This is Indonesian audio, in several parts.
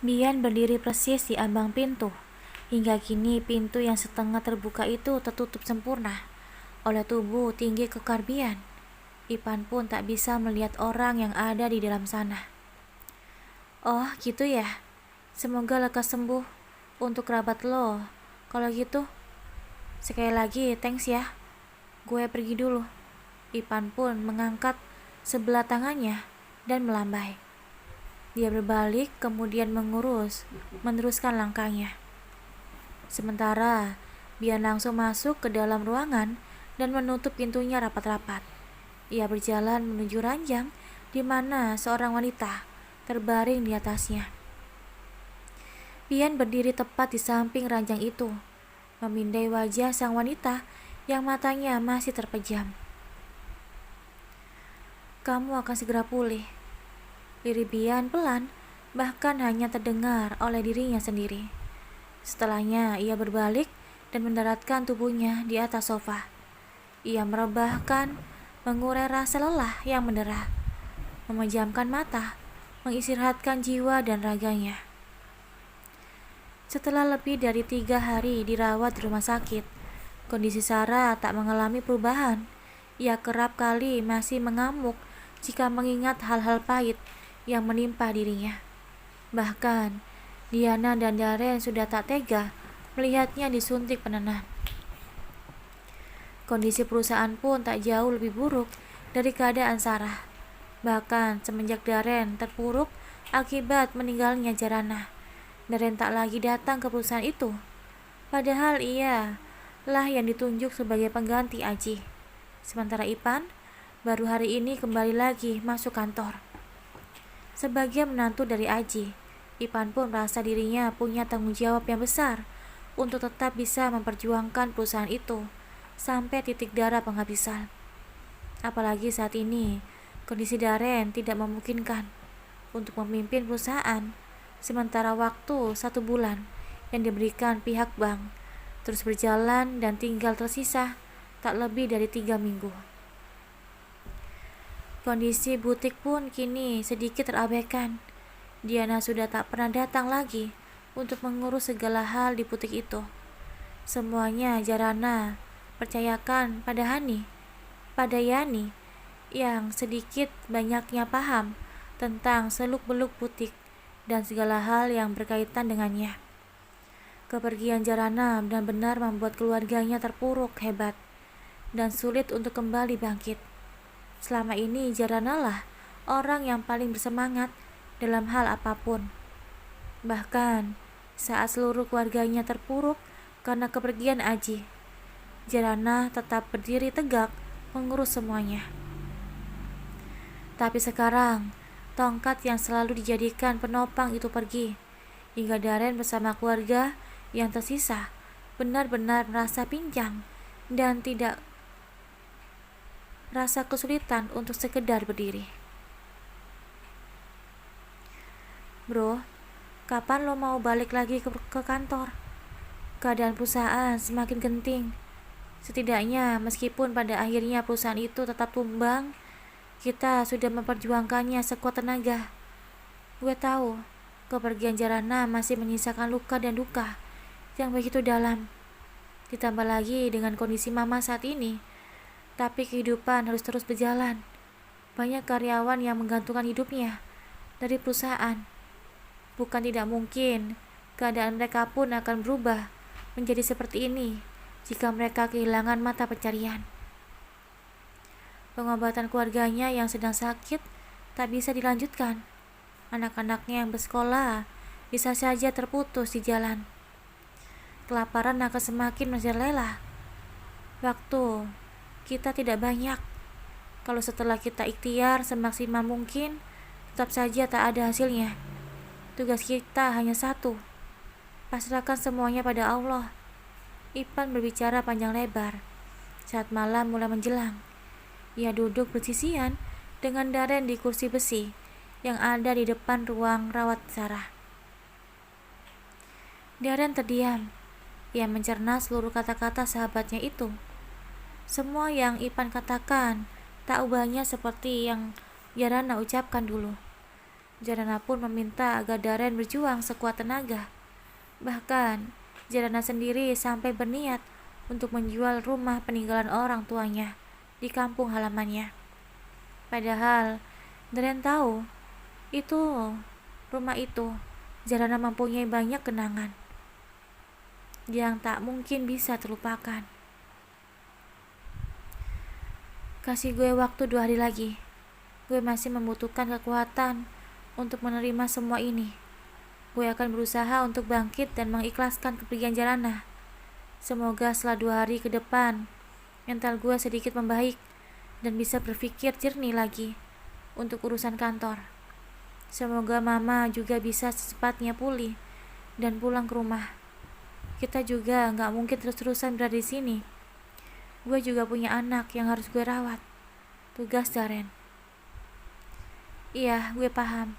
Bian berdiri persis di ambang pintu. Hingga kini pintu yang setengah terbuka itu tertutup sempurna oleh tubuh tinggi kekar Bian. Ipan pun tak bisa melihat orang yang ada di dalam sana. Oh gitu ya. Semoga lekas sembuh untuk kerabat lo. Kalau gitu, sekali lagi thanks ya. Gue pergi dulu. Ipan pun mengangkat sebelah tangannya dan melambai. Dia berbalik kemudian meneruskan langkahnya. Sementara Bian langsung masuk ke dalam ruangan dan menutup pintunya rapat-rapat. Ia berjalan menuju ranjang di mana seorang wanita terbaring di atasnya. Bian berdiri tepat di samping ranjang itu, memindai wajah sang wanita yang matanya masih terpejam. Kamu akan segera pulih. Lirik Bian pelan, bahkan hanya terdengar oleh dirinya sendiri. Setelahnya ia berbalik dan mendaratkan tubuhnya di atas sofa. Ia merebahkan, mengurai rasa lelah yang mendera, memejamkan mata, mengistirahatkan jiwa dan raganya. Setelah lebih dari 3 hari dirawat di rumah sakit, kondisi Sarah tak mengalami perubahan. Ia kerap kali masih mengamuk jika mengingat hal-hal pahit yang menimpa dirinya. Bahkan, Diana dan Darren sudah tak tega melihatnya disuntik penenang. Kondisi perusahaan pun tak jauh lebih buruk dari keadaan Sarah. Bahkan semenjak Darren terpuruk akibat meninggalnya Jarana, Darren tak lagi datang ke perusahaan itu. Padahal ia lah yang ditunjuk sebagai pengganti Aji. Sementara Ipan baru hari ini kembali lagi masuk kantor. Sebagai menantu dari Aji, Ipan pun merasa dirinya punya tanggung jawab yang besar untuk tetap bisa memperjuangkan perusahaan itu sampai titik darah penghabisan. Apalagi saat ini, kondisi Darren tidak memungkinkan untuk memimpin perusahaan, sementara waktu 1 bulan yang diberikan pihak bank terus berjalan dan tinggal tersisa tak lebih dari 3 minggu. Kondisi butik pun kini sedikit terabaikan. Diana sudah tak pernah datang lagi untuk mengurus segala hal di butik itu. Semuanya Jarana percayakan pada Yani yang sedikit banyaknya paham tentang seluk-beluk butik dan segala hal yang berkaitan dengannya. Kepergian Jarana benar-benar membuat keluarganya terpuruk hebat dan sulit untuk kembali bangkit. Selama ini Jarana lah orang yang paling bersemangat dalam hal apapun. Bahkan saat seluruh keluarganya terpuruk karena kepergian Aji, Jarana tetap berdiri tegak mengurus semuanya. Tapi sekarang tongkat yang selalu dijadikan penopang itu pergi, hingga Darren bersama keluarga yang tersisa benar-benar merasa pincang dan tidak rasa kesulitan untuk sekedar berdiri. Bro, kapan lo mau balik lagi ke kantor? Keadaan perusahaan semakin genting. Setidaknya meskipun pada akhirnya perusahaan itu tetap tumbang, kita sudah memperjuangkannya sekuat tenaga. Gue tahu kepergian Jarana masih menyisakan luka dan duka yang begitu dalam. Ditambah lagi dengan kondisi mama saat ini. Tapi kehidupan harus terus berjalan. Banyak karyawan yang menggantungkan hidupnya dari perusahaan. Bukan tidak mungkin keadaan mereka pun akan berubah menjadi seperti ini jika mereka kehilangan mata pencarian. Pengobatan keluarganya yang sedang sakit tak bisa dilanjutkan. Anak-anaknya yang bersekolah bisa saja terputus di jalan. Kelaparan akan semakin merajalela. Waktu kita tidak banyak. Kalau setelah kita ikhtiar semaksimal mungkin, tetap saja tak ada hasilnya. Tugas kita hanya satu, pasrahkan semuanya pada Allah. Ipan berbicara panjang lebar saat malam mulai menjelang. Ia duduk bersisian dengan Darren di kursi besi yang ada di depan ruang rawat Sarah. Darren terdiam. Ia mencerna seluruh kata-kata sahabatnya itu. Semua yang Ipan katakan tak ubahnya seperti yang Jarana ucapkan dulu. Jarana pun meminta agar Daren berjuang sekuat tenaga. Bahkan, Jarana sendiri sampai berniat untuk menjual rumah peninggalan orang tuanya di kampung halamannya. Padahal, Daren tahu itu rumah itu Jarana mempunyai banyak kenangan yang tak mungkin bisa terlupakan. Kasih gue waktu 2 hari lagi. Gue masih membutuhkan kekuatan untuk menerima semua ini. Gue akan berusaha untuk bangkit dan mengikhlaskan kepergian Jarana. Semoga setelah 2 hari ke depan, mental gue sedikit membaik dan bisa berpikir jernih lagi untuk urusan kantor. Semoga mama juga bisa secepatnya pulih dan pulang ke rumah. Kita juga gak mungkin terus-terusan berada di sini. Gue juga punya anak yang harus gue rawat. Tugas Daren. Iya, gue paham.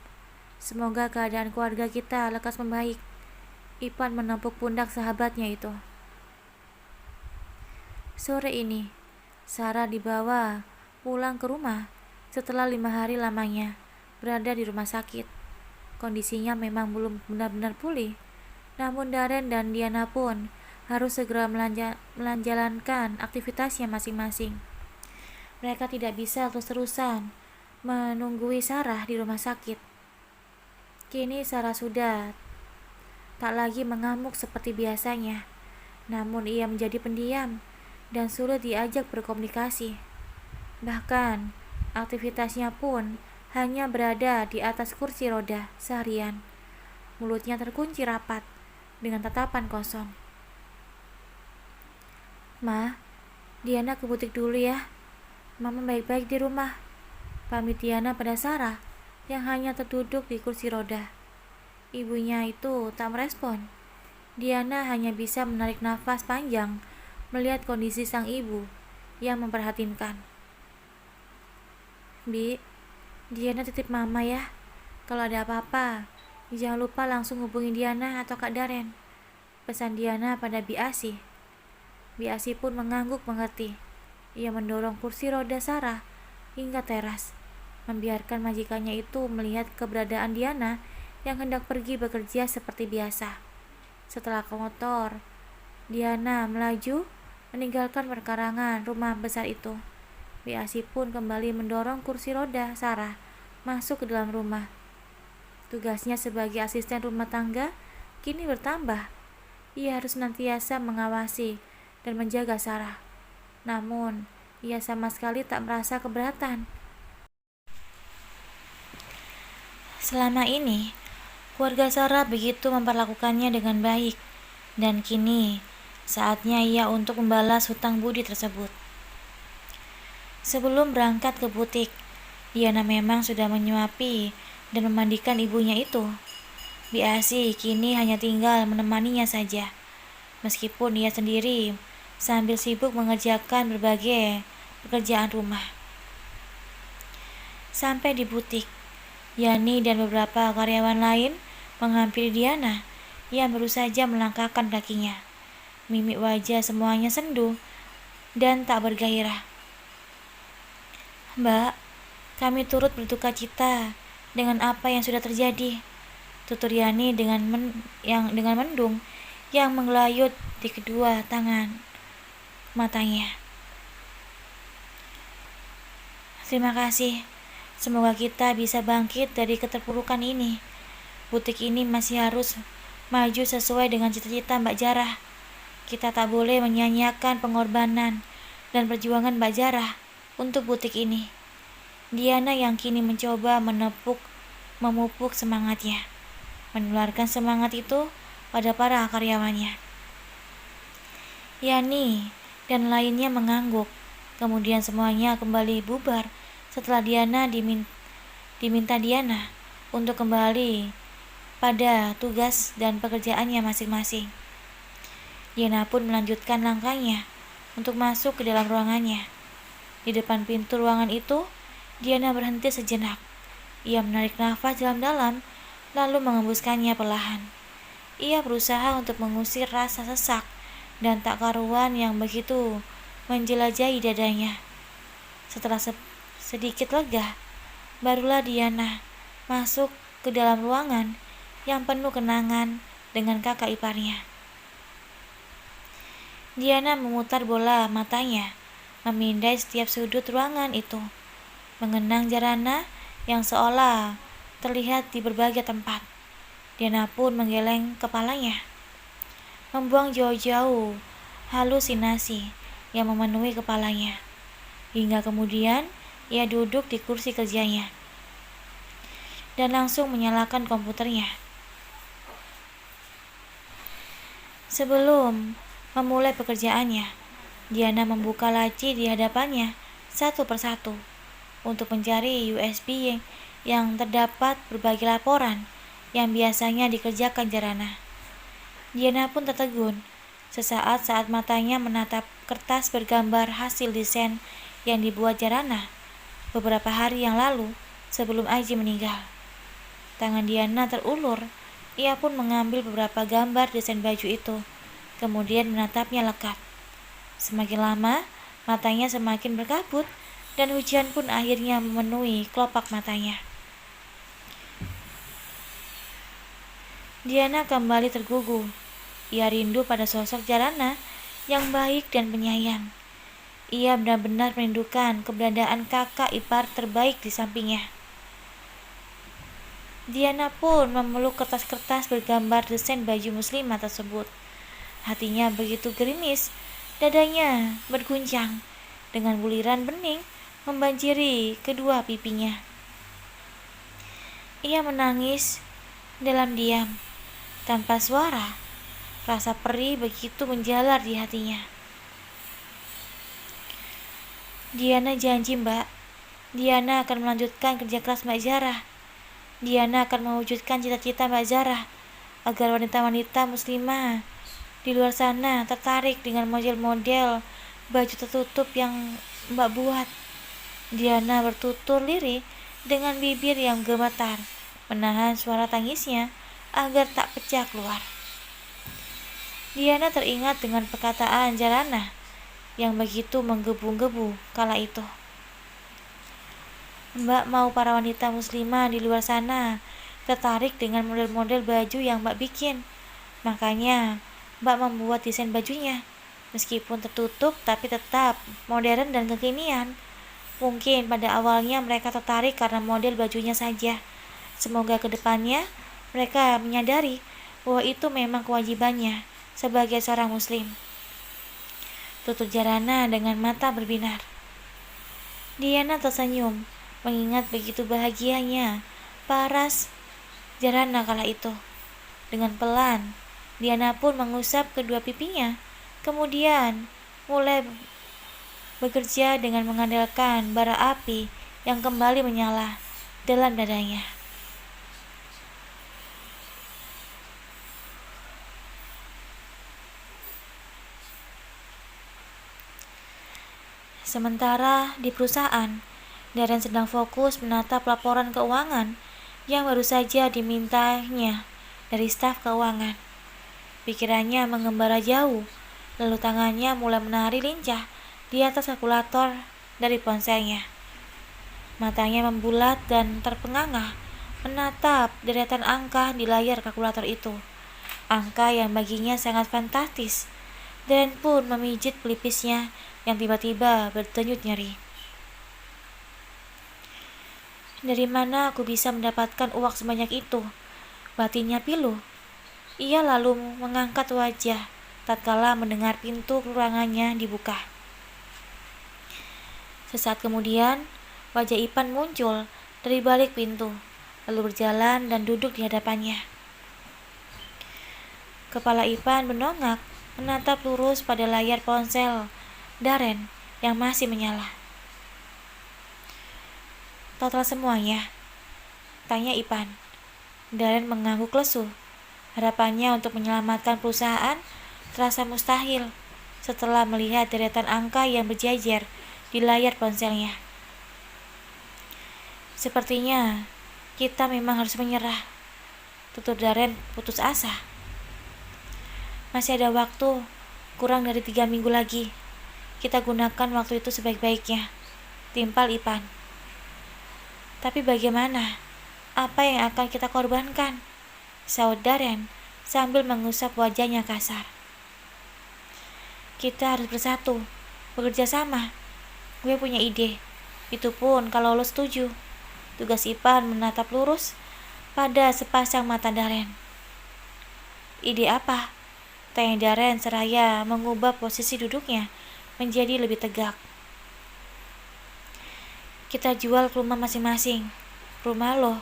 Semoga keadaan keluarga kita lekas membaik. Ipan menepuk pundak sahabatnya itu. Sore ini, Sarah dibawa pulang ke rumah setelah 5 hari lamanya berada di rumah sakit. Kondisinya memang belum benar-benar pulih, namun Daren dan Diana pun harus segera menjalankan aktivitasnya masing-masing. Mereka tidak bisa terus-terusan menunggui Sarah di rumah sakit. Kini Sarah sudah tak lagi mengamuk seperti biasanya, namun ia menjadi pendiam dan sulit diajak berkomunikasi. Bahkan, aktivitasnya pun hanya berada di atas kursi roda seharian. Mulutnya terkunci rapat dengan tatapan kosong. Ma, Diana ke butik dulu ya. Mama baik-baik di rumah. Pamit Diana pada Sarah yang hanya terduduk di kursi roda. Ibunya itu tak merespon. Diana hanya bisa menarik nafas panjang melihat kondisi sang ibu yang memperhatinkan. Bi, Diana titip mama ya. Kalau ada apa-apa, jangan lupa langsung hubungi Diana atau Kak Daren. Pesan Diana pada Bi Asi. Bi Asi pun mengangguk mengerti. Ia mendorong kursi roda Sarah hingga teras, membiarkan majikannya itu melihat keberadaan Diana yang hendak pergi bekerja seperti biasa. Setelah ke motor, Diana melaju meninggalkan perkarangan rumah besar itu. Bi Asi pun kembali mendorong kursi roda Sarah masuk ke dalam rumah. Tugasnya sebagai asisten rumah tangga kini bertambah. Ia harus senantiasa mengawasi dan menjaga Sarah. Namun, ia sama sekali tak merasa keberatan. Selama ini, keluarga Sarah begitu memperlakukannya dengan baik, dan kini saatnya ia untuk membalas hutang budi tersebut. Sebelum berangkat ke butik, Diana memang sudah menyuapi dan memandikan ibunya itu. Bi Asi kini hanya tinggal menemaninya saja, meskipun ia sendiri sambil sibuk mengerjakan berbagai pekerjaan rumah. Sampai di butik, Yani dan beberapa karyawan lain menghampiri Diana yang baru saja melangkahkan kakinya. Mimik wajah semuanya sendu dan tak bergairah. Mbak, kami turut berduka cita dengan apa yang sudah terjadi, tutur Yani dengan mendung yang menggelayut di kedua tangan matanya. Terima kasih. Semoga kita bisa bangkit dari keterpurukan ini. Butik ini masih harus maju sesuai dengan cita-cita Mbak Jarah. Kita tak boleh menyia-nyiakan pengorbanan dan perjuangan Mbak Jarah untuk butik ini. Diana yang kini mencoba memupuk semangatnya, menularkan semangat itu pada para karyawannya. Yani dan lainnya mengangguk. Kemudian semuanya kembali bubar setelah Diana diminta Diana untuk kembali pada tugas dan pekerjaannya masing-masing. Diana pun melanjutkan langkahnya untuk masuk ke dalam ruangannya. Di depan pintu ruangan itu, Diana berhenti sejenak. Ia menarik nafas dalam-dalam, lalu mengembuskannya perlahan. Ia berusaha untuk mengusir rasa sesak dan tak karuan yang begitu menjelajahi dadanya. Setelah sedikit lega, barulah Diana masuk ke dalam ruangan yang penuh kenangan dengan kakak iparnya. Diana memutar bola matanya, memindai setiap sudut ruangan itu, mengenang Jarana yang seolah terlihat di berbagai tempat. Diana pun menggeleng kepalanya, membuang jauh-jauh halusinasi yang memenuhi kepalanya. Hingga kemudian ia duduk di kursi kerjanya dan langsung menyalakan komputernya. Sebelum memulai pekerjaannya, Diana membuka laci di hadapannya satu persatu untuk mencari USB yang terdapat berbagai laporan yang biasanya dikerjakan Jarana. Diana pun tertegun sesaat saat matanya menatap kertas bergambar hasil desain yang dibuat Jarana beberapa hari yang lalu sebelum Aji meninggal. Tangan Diana terulur, ia pun mengambil beberapa gambar desain baju itu, kemudian menatapnya lekat. Semakin lama, matanya semakin berkabut, dan hujan pun akhirnya memenuhi kelopak matanya. Diana kembali tergugu. Ia rindu pada sosok Jarana yang baik dan penyayang. Ia benar-benar merindukan keberadaan kakak ipar terbaik di sampingnya. Diana pun memeluk kertas-kertas bergambar desain baju muslimah tersebut. Hatinya begitu gerimis, dadanya berguncang, dengan buliran bening membanjiri kedua pipinya. Ia menangis dalam diam, tanpa suara. Rasa perih begitu menjalar di hatinya. Diana janji, Mbak. Diana akan melanjutkan kerja keras Mbak Zarah. Diana akan mewujudkan cita-cita Mbak Zarah agar wanita-wanita muslimah di luar sana tertarik dengan model-model baju tertutup yang Mbak buat. Diana bertutur lirih dengan bibir yang gemetar, menahan suara tangisnya agar tak pecah keluar. Diana teringat dengan perkataan Jarana yang begitu menggebu-gebu kala itu. Mbak mau para wanita muslimah di luar sana tertarik dengan model-model baju yang Mbak bikin. Makanya Mbak membuat desain bajunya, meskipun tertutup tapi tetap modern dan kekinian. Mungkin pada awalnya mereka tertarik karena model bajunya saja. Semoga kedepannya mereka menyadari bahwa itu memang kewajibannya sebagai seorang muslim. Tutur Jarana dengan mata berbinar. Diana tersenyum, mengingat begitu bahagianya paras Jarana kala itu. Dengan pelan, Diana pun mengusap kedua pipinya, kemudian mulai bekerja dengan mengandalkan bara api yang kembali menyala dalam dadanya. Sementara di perusahaan, Darren sedang fokus menatap laporan keuangan yang baru saja dimintanya dari staf keuangan. Pikirannya mengembara jauh, lalu tangannya mulai menari lincah di atas kalkulator dari ponselnya. Matanya membulat dan terpenganga menatap deretan angka di layar kalkulator itu. Angka yang baginya sangat fantastis. Darren pun memijit pelipisnya yang tiba-tiba berdenyut nyeri. Dari mana aku bisa mendapatkan uang sebanyak itu? Batinnya pilu. Ia lalu mengangkat wajah tatkala mendengar pintu ruangannya dibuka. Sesaat kemudian, wajah Ipan muncul dari balik pintu, lalu berjalan dan duduk di hadapannya. Kepala Ipan mendongak, menatap lurus pada layar ponsel Darren yang masih menyala. Total semuanya? Tanya Ipan. Darren mengangguk lesu. Harapannya untuk menyelamatkan perusahaan terasa mustahil setelah melihat deretan angka yang berjejer di layar ponselnya. Sepertinya kita memang harus menyerah, tutur Darren putus asa. Masih ada waktu, kurang dari 3 minggu lagi. Kita gunakan waktu itu sebaik-baiknya, timpal Ipan. Tapi bagaimana? Apa yang akan kita korbankan? Saud Daren sambil mengusap wajahnya kasar. Kita harus bersatu, bekerja sama. Gue punya ide. Itu pun kalau lo setuju. Tugas Ipan menatap lurus pada sepasang mata Daren. Ide apa? Tanya Daren seraya mengubah posisi duduknya menjadi lebih tegak. Kita jual ke rumah masing-masing. Rumah lo,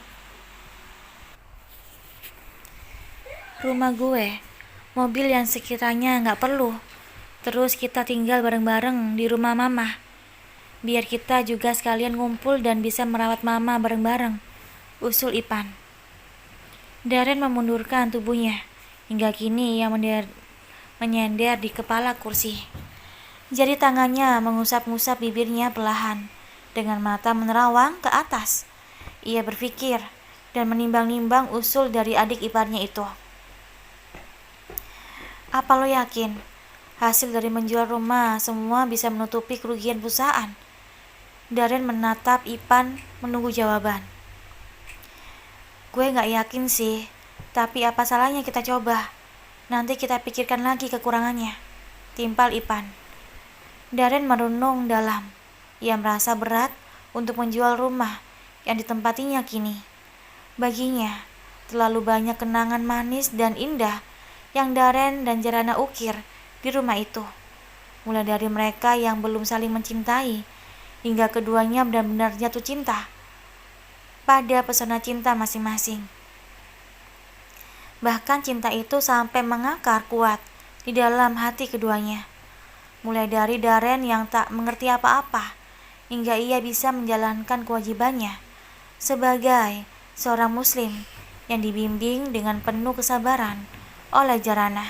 rumah gue, mobil yang sekiranya nggak perlu. Terus kita tinggal bareng-bareng di rumah mama. Biar kita juga sekalian ngumpul dan bisa merawat mama bareng-bareng, usul Ipan. Daren memundurkan tubuhnya. Hingga kini ia menyender di kepala kursi. Jari tangannya mengusap-ngusap bibirnya perlahan. Dengan mata menerawang ke atas. Ia berpikir dan menimbang-nimbang usul dari adik iparnya itu. Apa lo yakin hasil dari menjual rumah semua bisa menutupi kerugian perusahaan? Daren menatap Ipan menunggu jawaban. Gue gak yakin sih, tapi apa salahnya kita coba. Nanti kita pikirkan lagi kekurangannya, timpal Ipan. Daren merenung dalam. Ia merasa berat untuk menjual rumah yang ditempatinya kini. Baginya, terlalu banyak kenangan manis dan indah yang Daren dan Jarana ukir di rumah itu. Mulai dari mereka yang belum saling mencintai, hingga keduanya benar-benar jatuh cinta pada pesona cinta masing-masing. Bahkan cinta itu sampai mengakar kuat di dalam hati keduanya. Mulai dari Daren yang tak mengerti apa-apa, hingga ia bisa menjalankan kewajibannya sebagai seorang muslim yang dibimbing dengan penuh kesabaran oleh Jarana.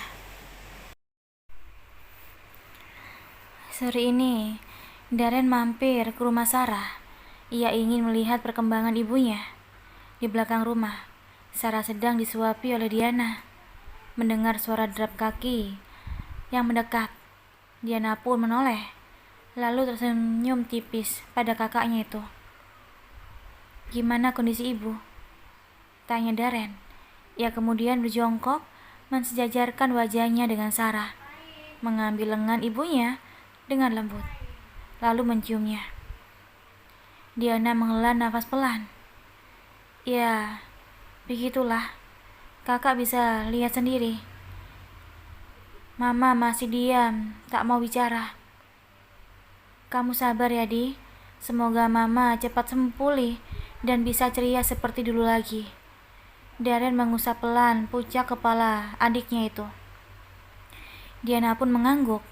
Sore ini, Daren mampir ke rumah Sarah. Ia ingin melihat perkembangan ibunya. Di belakang rumah, Sarah sedang disuapi oleh Diana. Mendengar suara derap kaki yang mendekat, Diana pun menoleh, lalu tersenyum tipis pada kakaknya itu. Gimana kondisi ibu? Tanya Daren. Ia kemudian berjongkok, mensejajarkan wajahnya dengan Sarah, mengambil lengan ibunya dengan lembut, lalu menciumnya. Diana menghela nafas pelan. Ya, begitulah. Kakak bisa lihat sendiri. Mama masih diam, tak mau bicara. Kamu sabar ya, Di. Semoga Mama cepat sembuh pulih dan bisa ceria seperti dulu lagi. Daren mengusap pelan pucak kepala adiknya itu. Diana pun mengangguk.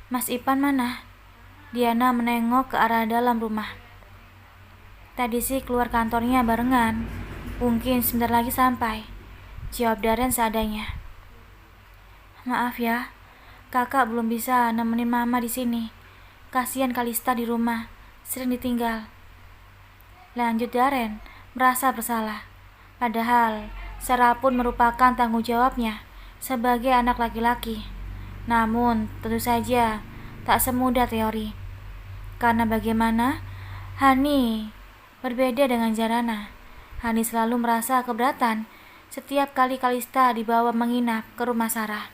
Mas Ipan mana? Diana menengok ke arah dalam rumah. Tadi sih keluar kantornya barengan. Mungkin sebentar lagi sampai, jawab Daren seadanya. Maaf ya, kakak belum bisa nemenin mama di sini. Kasihan Kalista di rumah, sering ditinggal. Lanjut Daren, merasa bersalah. Padahal Sarah pun merupakan tanggung jawabnya sebagai anak laki-laki. Namun tentu saja tak semudah teori. Karena bagaimana Hani berbeda dengan Jarana. Hani selalu merasa keberatan setiap kali Kalista dibawa menginap ke rumah Sarah.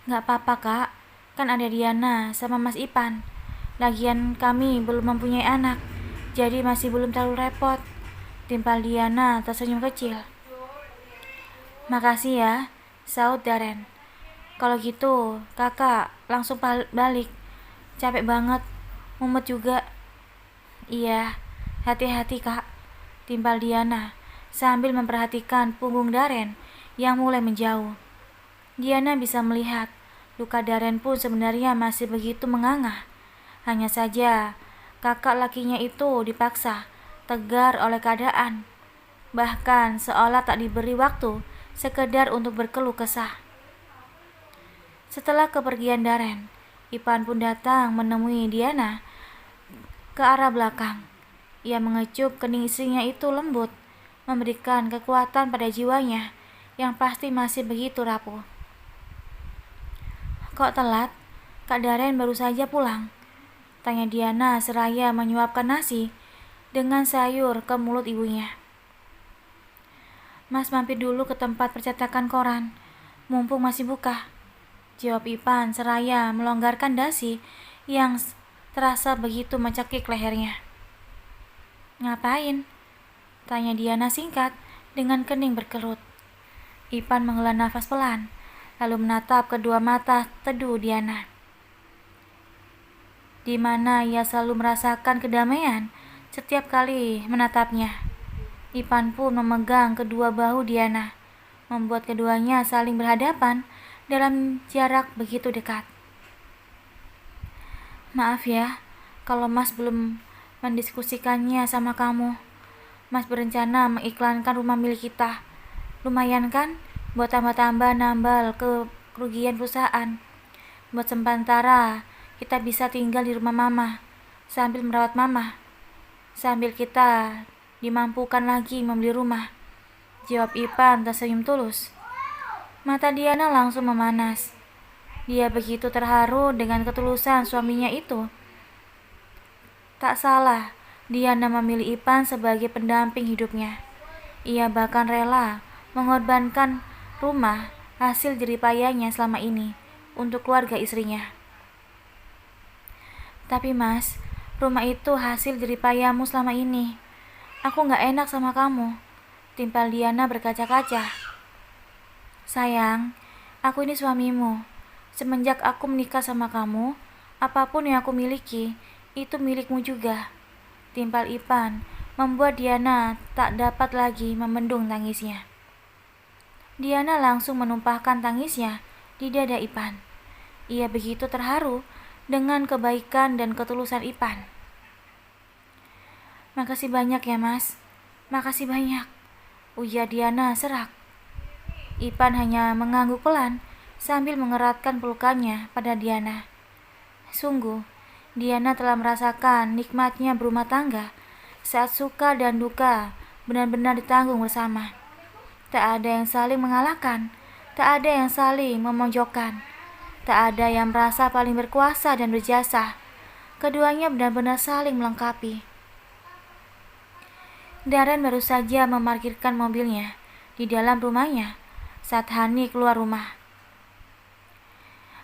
Gak apa-apa kak, kan ada Diana sama Mas Ipan. Lagian kami belum mempunyai anak, jadi masih belum terlalu repot. Timpal Diana tersenyum kecil. Makasih ya, saud Daren. Kalau gitu kakak langsung balik. Capek banget, mumet juga. Iya, hati-hati kak, timpal Diana sambil memperhatikan punggung Daren yang mulai menjauh. Diana bisa melihat luka Daren pun sebenarnya masih begitu menganga. Hanya saja kakak lakinya itu dipaksa tegar oleh keadaan. Bahkan seolah tak diberi waktu sekedar untuk berkeluh kesah. Setelah kepergian Daren, Ipan pun datang menemui Diana ke arah belakang. Ia mengecup kening istrinya itu lembut, memberikan kekuatan pada jiwanya yang pasti masih begitu rapuh. Kok telat? Kak Daren baru saja pulang, tanya Diana seraya menyuapkan nasi dengan sayur ke mulut ibunya. Mas mampir dulu ke tempat percetakan koran, mumpung masih buka, jawab Ipan seraya melonggarkan dasi yang terasa begitu mencekik lehernya. Ngapain? Tanya Diana singkat dengan kening berkerut. Ipan menghela nafas pelan, lalu menatap kedua mata teduh Diana, di mana ia selalu merasakan kedamaian setiap kali menatapnya. Ipan pun memegang kedua bahu Diana, membuat keduanya saling berhadapan dalam jarak begitu dekat. Maaf ya, kalau Mas belum mendiskusikannya sama kamu. Mas berencana mengiklankan rumah milik kita. Lumayan kan? Buat tambah-tambah nambal kerugian perusahaan. Buat sementara kita bisa tinggal di rumah mama sambil merawat mama, sambil kita dimampukan lagi membeli rumah, jawab Ipan tersenyum tulus. Mata Diana langsung memanas. Dia begitu terharu dengan ketulusan suaminya itu. Tak salah, Diana memilih Ipan sebagai pendamping hidupnya. Ia bahkan rela mengorbankan rumah hasil jeripayanya selama ini untuk keluarga istrinya. Tapi Mas, rumah itu hasil jeripayamu selama ini. Aku gak enak sama kamu, timpal Diana berkaca-kaca. Sayang, aku ini suamimu. Semenjak aku menikah sama kamu, apapun yang aku miliki, itu milikmu juga, timpal Ipan, membuat Diana tak dapat lagi membendung tangisnya. Diana langsung menumpahkan tangisnya di dada Ipan. Ia begitu terharu dengan kebaikan dan ketulusan Ipan. Makasih banyak ya Mas, makasih banyak, ujar Diana serak. Ipan hanya mengangguk pelan sambil mengeratkan pelukannya pada Diana. Sungguh, Diana telah merasakan nikmatnya berumah tangga saat suka dan duka benar-benar ditanggung bersama. Tak ada yang saling mengalahkan, tak ada yang saling memojokkan, tak ada yang merasa paling berkuasa dan berjasa. Keduanya benar-benar saling melengkapi. Darren baru saja memarkirkan mobilnya di dalam rumahnya saat Hani keluar rumah.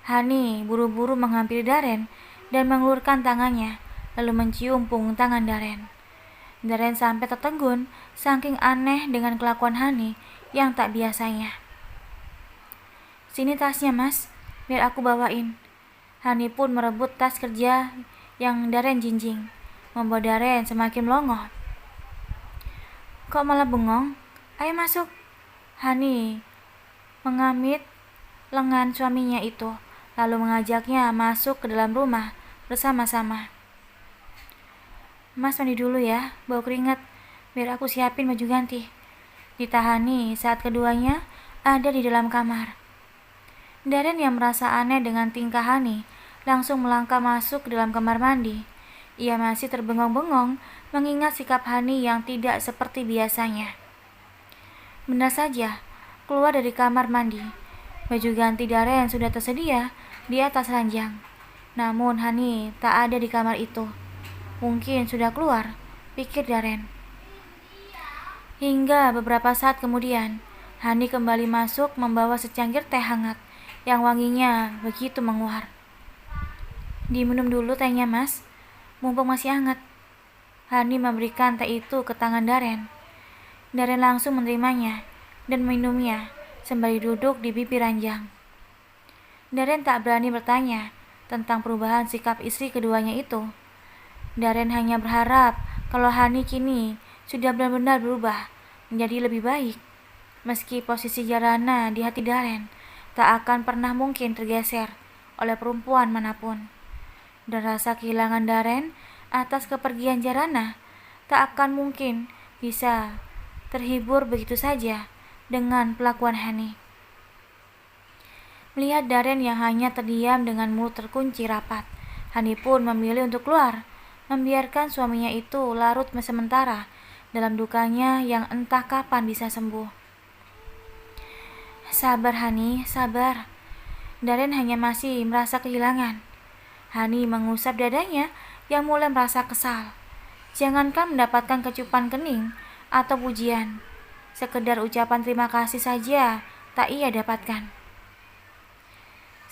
Hani buru-buru menghampiri Darren dan mengulurkan tangannya, lalu mencium punggung tangan Darren. Darren sampai tertegun saking aneh dengan kelakuan Hani yang tak biasanya. Sini tasnya Mas, biar aku bawain. Hani pun merebut tas kerja yang Darren jinjing, membuat Darren semakin melongo. Kok malah bengong? Ayo masuk. Hani mengamit lengan suaminya itu, lalu mengajaknya masuk ke dalam rumah bersama-sama. Mas mandi dulu ya, bau keringat, biar aku siapin baju ganti. Ditahani saat keduanya ada di dalam kamar. Darren yang merasa aneh dengan tingkah Hani langsung melangkah masuk ke dalam kamar mandi. Ia masih terbengong-bengong mengingat sikap Hani yang tidak seperti biasanya. Benar saja, keluar dari kamar mandi, baju ganti Darren sudah tersedia di atas ranjang. Namun Hani tak ada di kamar itu. Mungkin sudah keluar, pikir Darren. Hingga beberapa saat kemudian, Hani kembali masuk membawa secangkir teh hangat yang wanginya begitu menguar. Diminum dulu tehnya Mas, mumpung masih hangat. Hani memberikan teh itu ke tangan Darren. Darren langsung menerimanya dan meminumnya sembari duduk di pipi ranjang. Darren tak berani bertanya tentang perubahan sikap istri keduanya itu. Darren hanya berharap kalau Hani kini sudah benar-benar berubah menjadi lebih baik. Meski posisi Jarana di hati Darren tak akan pernah mungkin tergeser oleh perempuan manapun. Dan rasa kehilangan Darren atas kepergian Jarana tak akan mungkin bisa terhibur begitu saja dengan pelakuan Hani. Melihat Darren yang hanya terdiam dengan mulut terkunci rapat, Hani pun memilih untuk keluar, membiarkan suaminya itu larut sementara dalam dukanya yang entah kapan bisa sembuh. Sabar Hani, sabar. Darren hanya masih merasa kehilangan. Hani mengusap dadanya yang mulai merasa kesal. Jangankan mendapatkan kecupan kening atau pujian, sekedar ucapan terima kasih saja tak ia dapatkan.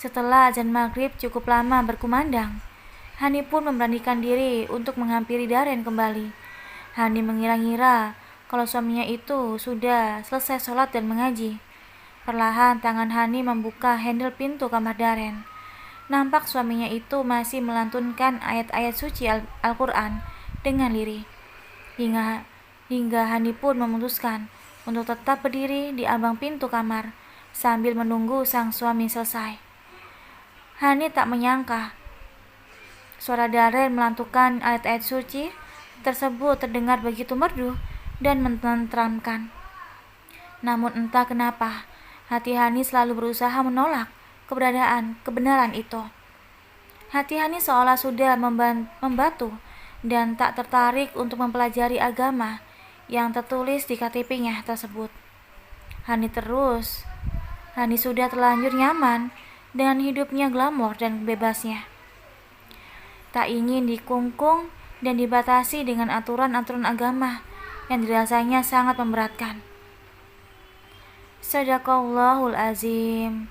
Setelah azan maghrib cukup lama berkumandang, Hani pun memberanikan diri untuk menghampiri Daren kembali. Hani mengira-ngira kalau suaminya itu sudah selesai sholat dan mengaji. Perlahan tangan Hani membuka handle pintu kamar Daren. Nampak suaminya itu masih melantunkan ayat-ayat suci Al-Quran dengan lirih. Hingga Hani pun memutuskan untuk tetap berdiri di ambang pintu kamar sambil menunggu sang suami selesai. Hani tak menyangka suara Daren melantunkan ayat-ayat suci tersebut terdengar begitu merdu dan menenteramkan. Namun entah kenapa, hati Hani selalu berusaha menolak kebenaran itu. Hati Hani seolah sudah membatu dan tak tertarik untuk mempelajari agama yang tertulis di KTP-nya tersebut. Hani sudah terlanjur nyaman dengan hidupnya glamor dan bebasnya. Tak ingin dikungkung dan dibatasi dengan aturan-aturan agama yang dirasanya sangat memberatkan. Sadaqallahul azim.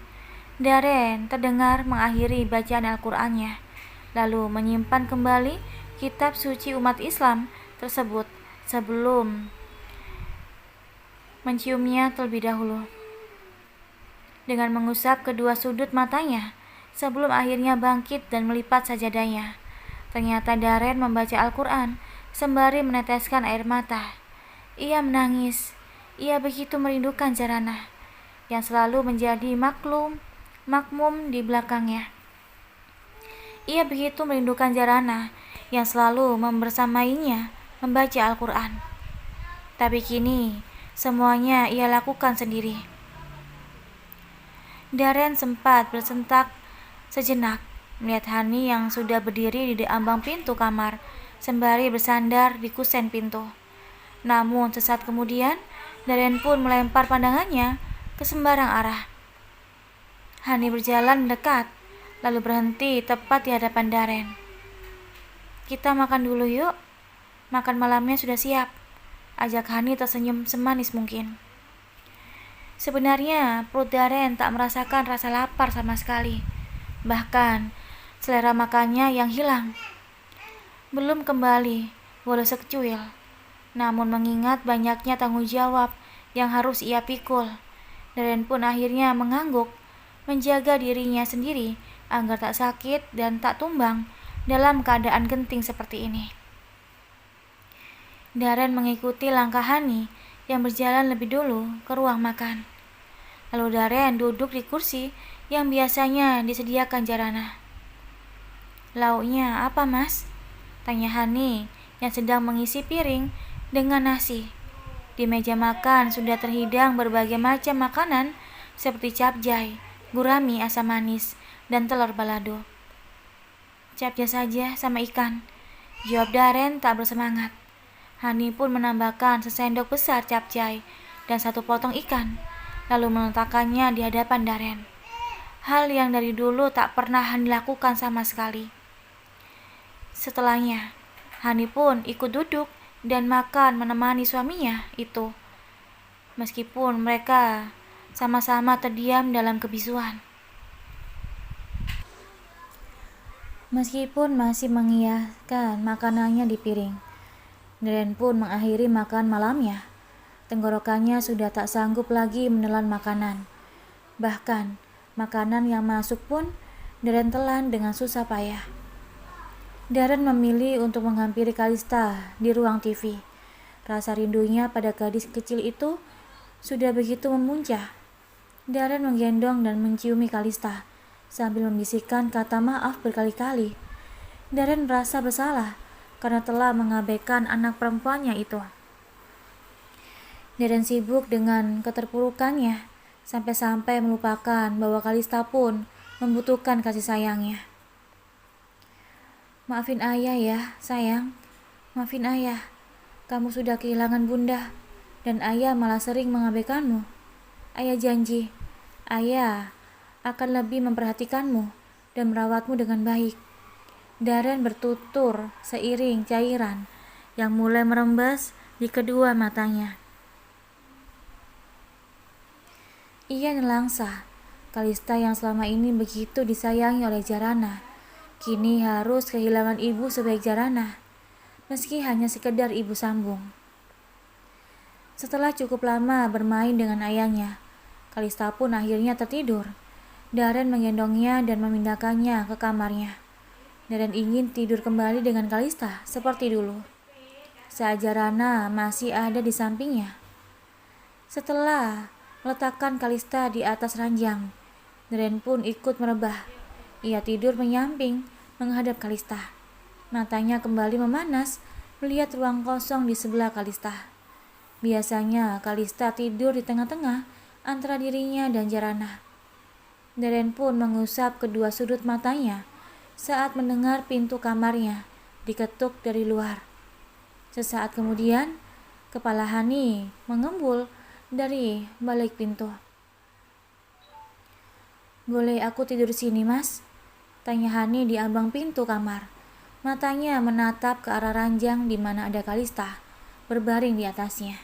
Daren terdengar mengakhiri bacaan Al-Qur'annya, lalu menyimpan kembali kitab suci umat Islam tersebut sebelum menciumnya terlebih dahulu. Dengan mengusap kedua sudut matanya sebelum akhirnya bangkit dan melipat sajadahnya. Ternyata Daren membaca Al-Quran sembari meneteskan air mata. Ia menangis. Ia begitu merindukan Jaranah yang selalu menjadi makmum di belakangnya. Ia begitu merindukan Jaranah yang selalu membersamainya membaca Al-Quran. Tapi kini semuanya ia lakukan sendiri. Daren sempat bersentak sejenak melihat Hani yang sudah berdiri di ambang pintu kamar sembari bersandar di kusen pintu. Namun sesaat kemudian Daren pun melempar pandangannya ke sembarang arah. Hani berjalan mendekat lalu berhenti tepat di hadapan Daren. "Kita makan dulu yuk, makan malamnya sudah siap," ajak Hani tersenyum semanis mungkin. Sebenarnya perut Daren tak merasakan rasa lapar sama sekali. Bahkan selera makannya yang hilang belum kembali walau secuil. Namun mengingat banyaknya tanggung jawab yang harus ia pikul, Daren pun akhirnya mengangguk menjaga dirinya sendiri agar tak sakit dan tak tumbang dalam keadaan genting seperti ini. Daren mengikuti langkah Hani yang berjalan lebih dulu ke ruang makan. Lalu Daren duduk di kursi yang biasanya disediakan Jaranah. "Lauknya apa, Mas?" tanya Hani yang sedang mengisi piring dengan nasi. Di meja makan sudah terhidang berbagai macam makanan seperti capcay, gurami asam manis, dan telur balado. "Capcay saja sama ikan," jawab Daren tak bersemangat. Hani pun menambahkan sesendok besar capcay dan satu potong ikan, lalu meletakkannya di hadapan Daren. Hal yang dari dulu tak pernah Hani lakukan sama sekali. Setelahnya, Hani pun ikut duduk dan makan menemani suaminya itu, meskipun mereka sama-sama terdiam dalam kebisuan. Meskipun masih mengiyakan makanannya di piring, Daren pun mengakhiri makan malamnya. Tenggorokannya sudah tak sanggup lagi menelan makanan. Bahkan, makanan yang masuk pun Daren telan dengan susah payah. Daren memilih untuk menghampiri Kalista di ruang TV. Rasa rindunya pada gadis kecil itu sudah begitu memuncah. Daren menggendong dan menciumi Kalista sambil membisikkan kata maaf berkali-kali. Daren merasa bersalah karena telah mengabaikan anak perempuannya itu. Daren sibuk dengan keterpurukannya sampai-sampai melupakan bahwa Kalista pun membutuhkan kasih sayangnya. "Maafin ayah ya, sayang. Maafin ayah. Kamu sudah kehilangan bunda, dan ayah malah sering mengabaikanmu. Ayah janji, ayah akan lebih memperhatikanmu dan merawatmu dengan baik." Daren bertutur seiring cairan yang mulai merembes di kedua matanya. Ia nelangsa. Kalista yang selama ini begitu disayangi oleh Jarana, kini harus kehilangan ibu sebaik Jarana, meski hanya sekedar ibu sambung. Setelah cukup lama bermain dengan ayahnya, Kalista pun akhirnya tertidur. Darren menggendongnya dan memindahkannya ke kamarnya. Darren ingin tidur kembali dengan Kalista seperti dulu, saat Jarana masih ada di sampingnya. Setelah meletakkan Kalista di atas ranjang, Darren pun ikut merebah. Ia tidur menyamping menghadap Kalista. Matanya kembali memanas melihat ruang kosong di sebelah Kalista. Biasanya Kalista tidur di tengah-tengah antara dirinya dan Jarana. Darren pun mengusap kedua sudut matanya saat mendengar pintu kamarnya diketuk dari luar. Sesaat kemudian, kepala Hani mengembul dari balik pintu. "Boleh aku tidur sini, Mas?" tanya Hani di ambang pintu kamar. Matanya menatap ke arah ranjang di mana ada Kalista berbaring di atasnya.